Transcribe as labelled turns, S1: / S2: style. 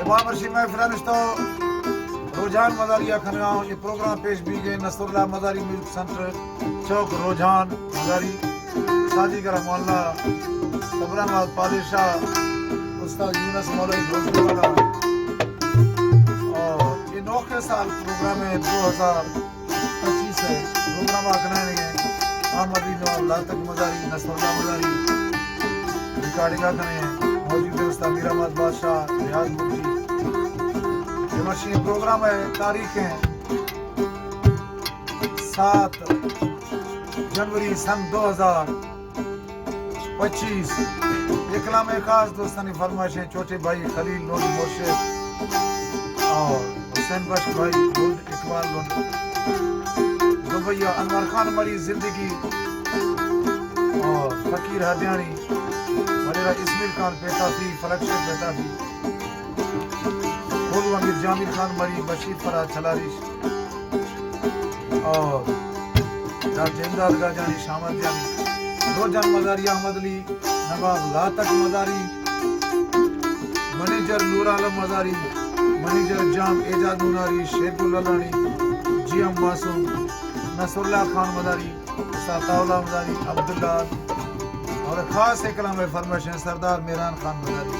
S1: तमाम अर्शी महफिल तो रुझान मजारिया खनगांव ये प्रोग्राम पेश भी गए नसरुल्लाह मजारी म्यूजिक सेंटर चौक रुझान मजारी साजीगर मोहल्ला सबराबाद पादेशाह उस्ताद यूनुस मौलवी दोस्तवाला। और ये 9 साल प्रोग्राम है 2025 है प्रोग्राम आकनाने हैं आमदी नवाब लातक मजारी नसरुल्लाह मजारी रिकॉर्डिंग करने हैं मौजूद है उस्ताद मीराबाद बादशाह रियाज मुफ्ती। ये मशीन प्रोग्राम है तारीखें 7 जनवरी सन 2025। ये कलाम खास दोस्तानी फरमाइशें छोटे भाई खलील लोन मोर्शिद और हुसैन बख्श भाई लोन इकबाल लोन दुबैया अनवर खान मरी जिंदगी और फकीर हदियानी मरेरा इस्माइल खान पेताफी फलकशेख पेताफी बोलू अमीर जामिल खान मरी बशीर फराज छलारिश और इमदाद गाजानी शामद जानी रोजान मजारी अहमद अली नवाब लातक मजारी मैनेजर नूर आलम मजारी मैनेजर जाम एजाज मुनारी शेखुल अलानी जीएम मासूम नसरुल्लाह खान मजारी साताउल्लाह मजारी अब्दुल्ला और खास कलाम फरमाइश सरदार मेहरान खान मजारी।